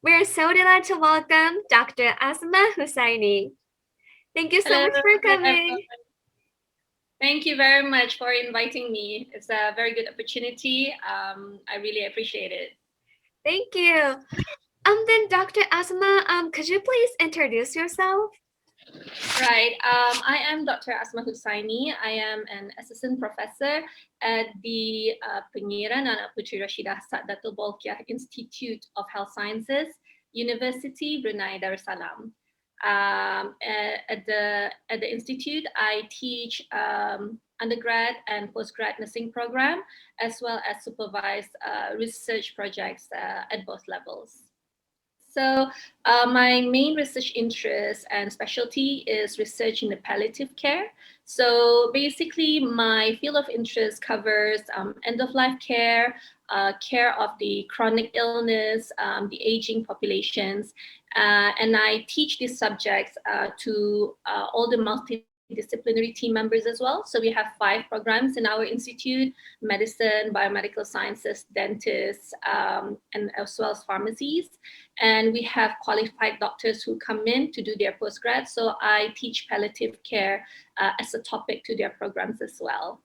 We're so delighted to welcome Dr. Asmah Husaini. Thank you so Hello, much for everyone. coming. Thank you very much for inviting me. It's a very good opportunity. I really appreciate it. Thank you. Then Dr. Asmah, could you please introduce yourself? Right. I am Dr. Asmah Husaini. I am an assistant professor at the Pengiran Anak Puteri Rashidah Datul Bolkiah Institute of Health Sciences, University Brunei Darussalam. At the institute, I teach undergrad and postgrad nursing program, as well as supervise research projects at both levels. So, my main research interest and specialty is research in the palliative care. So, basically, my field of interest covers end of life care, care of the chronic illness, the aging populations, and I teach these subjects to all the multidisciplinary team members as well. So, we have 5 programs in our institute: medicine, biomedical sciences, dentists, and as well as pharmacies, and we have qualified doctors who come in to do their postgrad. So I teach palliative care as a topic to their programs as well.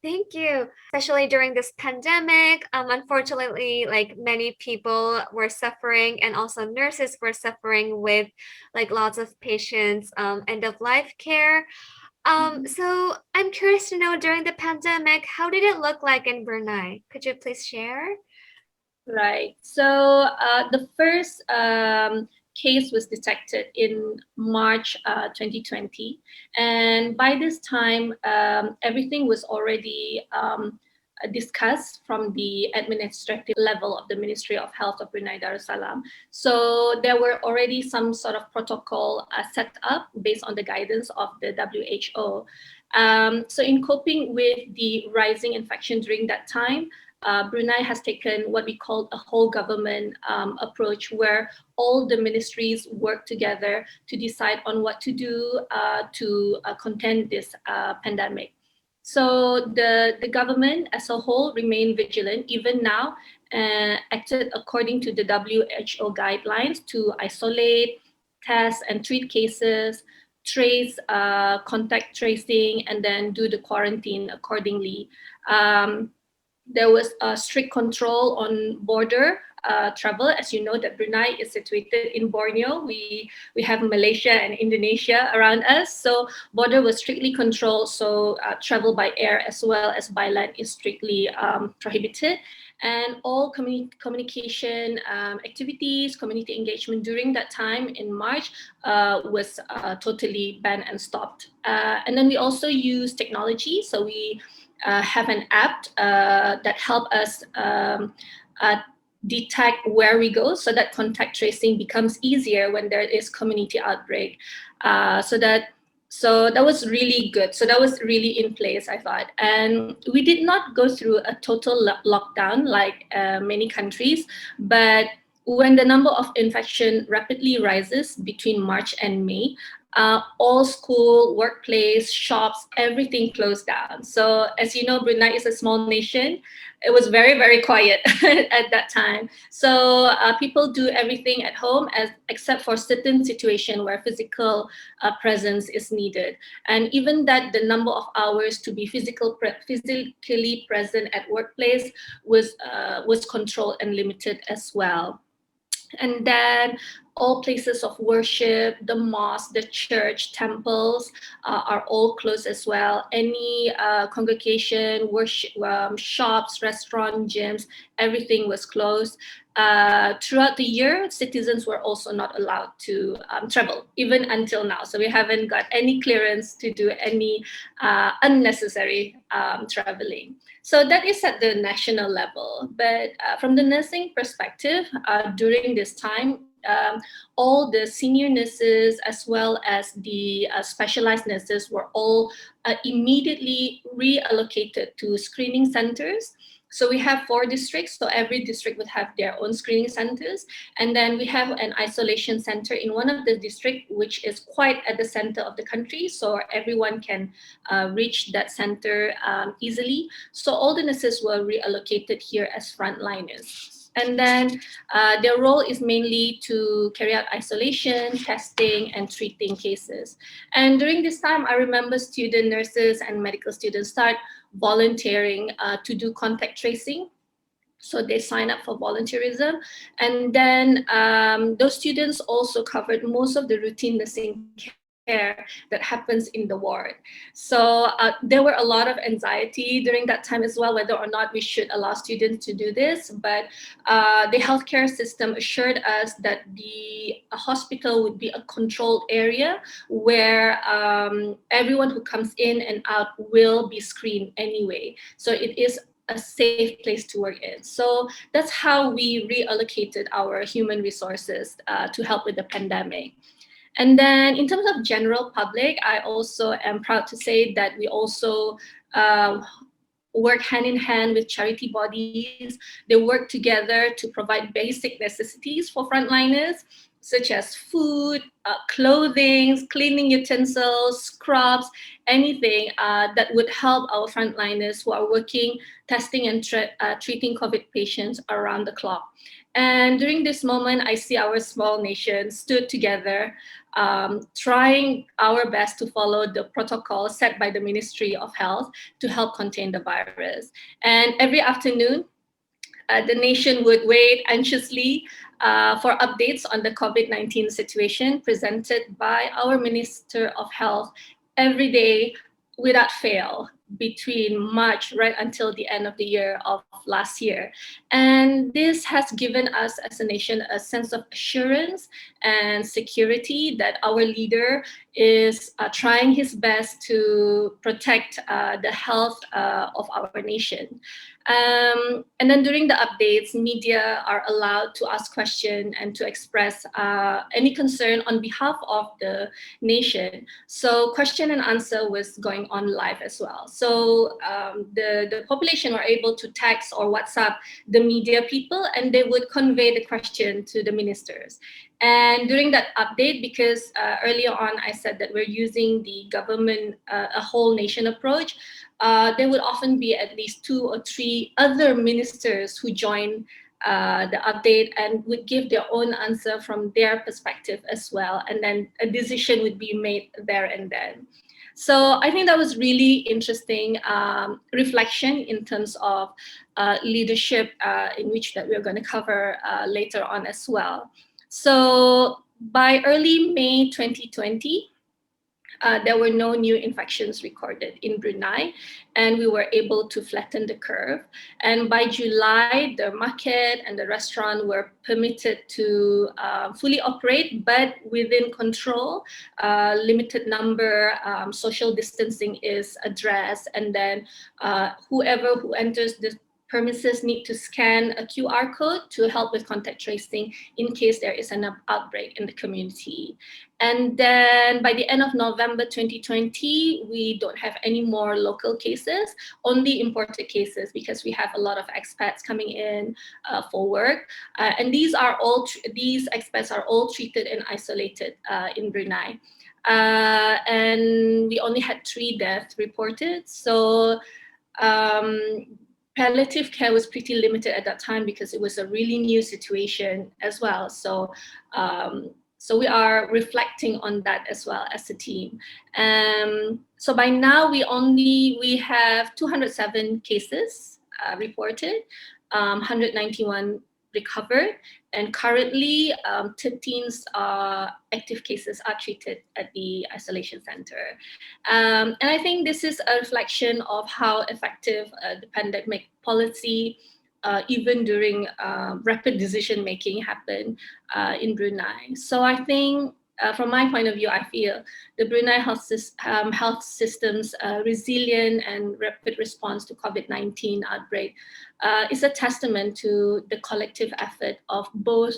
Thank you. Especially during this pandemic, unfortunately, like many people were suffering, and also nurses were suffering with like lots of patients end of life care. So I'm curious to know during the pandemic, how did it look like in Brunei? Could you please share? Right. So the first case was detected in March 2020. And by this time, everything was already discussed from the administrative level of the Ministry of Health of Brunei Darussalam. So there were already some sort of protocol set up based on the guidance of the WHO. So in coping with the rising infection during that time, Brunei has taken what we call a whole government approach, where all the ministries work together to decide on what to do to contain this pandemic. So the government as a whole remained vigilant, even now, acted according to the WHO guidelines to isolate, test, and treat cases, trace, contact tracing, and then do the quarantine accordingly. There was a strict control on border travel. As you know, that Brunei is situated in Borneo. We have Malaysia and Indonesia around us, so border was strictly controlled. So travel by air as well as by land is strictly prohibited. And all communication activities, community engagement during that time in March was totally banned and stopped. And then we also use technology. So we have an app that help us detect where we go, so that contact tracing becomes easier when there is community outbreak. So that was really good. So that was really in place, I thought. And we did not go through a total lockdown like many countries, but when the number of infection rapidly rises between March and May, all school, workplace, shops, everything closed down. So as you know, Brunei is a small nation. It was very, very quiet at that time. So people do everything at home, except for certain situation where physical presence is needed. And even that, the number of hours to be physically present at workplace was controlled and limited as well. And then all places of worship, the mosque, the church, temples are all closed as well. Any congregation, worship, shops, restaurant, gyms, everything was closed. Throughout the year, citizens were also not allowed to travel, even until now. So we haven't got any clearance to do any unnecessary traveling. So that is at the national level. But from the nursing perspective, during this time, all the senior nurses as well as the specialized nurses were all immediately reallocated to screening centers. So we have 4 districts, so every district would have their own screening centers. And then we have an isolation center in one of the districts, which is quite at the center of the country, so everyone can reach that center easily. So all the nurses were reallocated here as frontliners. And then their role is mainly to carry out isolation, testing, and treating cases. And during this time, I remember student nurses and medical students start volunteering to do contact tracing. So they sign up for volunteerism. And then those students also covered most of the routine nursing care that happens in the ward. So there were a lot of anxiety during that time as well, whether or not we should allow students to do this. But the healthcare system assured us that the hospital would be a controlled area where everyone who comes in and out will be screened anyway. So it is a safe place to work in. So that's how we reallocated our human resources to help with the pandemic. And then in terms of general public, I also am proud to say that we also uh, work hand in hand with charity bodies. They work together to provide basic necessities for frontliners, such as food, clothing, cleaning utensils, scrubs, anything that would help our frontliners who are working, testing, and treating COVID patients around the clock. And during this moment, I see our small nation stood together, trying our best to follow the protocol set by the Ministry of Health to help contain the virus. And every afternoon, the nation would wait anxiously for updates on the COVID-19 situation presented by our Minister of Health every day without fail between March right until the end of the year of last year. And this has given us as a nation a sense of assurance and security that our leader is trying his best to protect the health of our nation. And then during the updates, media are allowed to ask questions and to express any concern on behalf of the nation. So question and answer was going on live as well. So the population were able to text or WhatsApp the media people, and they would convey the question to the ministers. And during that update, because earlier on I said that we're using the government, a whole nation approach, there would often be at least 2 or 3 other ministers who join the update and would give their own answer from their perspective as well. And then a decision would be made there and then. So I think that was really interesting reflection in terms of leadership in which that we're going to cover later on as well. So by early May 2020, there were no new infections recorded in Brunei, and we were able to flatten the curve. And by July, the market and the restaurant were permitted to fully operate, but within control. Limited number, social distancing is addressed, and then whoever who enters the premises need to scan a QR code to help with contact tracing in case there is an outbreak in the community. And then by the end of November 2020, we don't have any more local cases, only imported cases, because we have a lot of expats coming in for work. And these expats are all treated and isolated in Brunei. And we only had 3 deaths reported. So palliative care was pretty limited at that time because it was a really new situation as well. So we are reflecting on that as well as a team. So by now we have 207 cases reported, 191 recovered, and currently 13 active cases are treated at the isolation center. And I think this is a reflection of how effective the pandemic policy, even during rapid decision making, happened in Brunei. So I think from my point of view, I feel the Brunei health system's resilient and rapid response to COVID-19 outbreak is a testament to the collective effort of both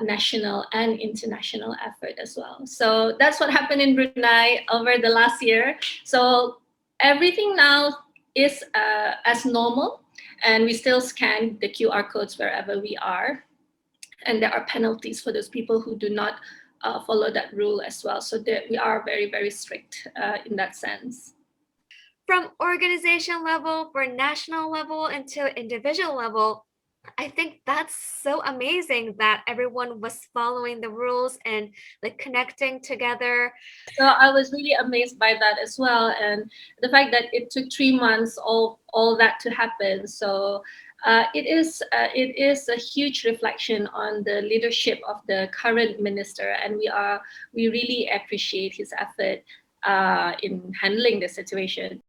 national and international effort as well. So that's what happened in Brunei over the last year. So everything now is as normal, and we still scan the QR codes wherever we are. And there are penalties for those people who do not follow that rule as well. So we are very, very strict in that sense. From organization level, for national level, and to individual level, I think that's so amazing that everyone was following the rules and like connecting together. So I was really amazed by that as well, and the fact that it took 3 months all that to happen. So it is a huge reflection on the leadership of the current minister, and we really appreciate his effort in handling the situation.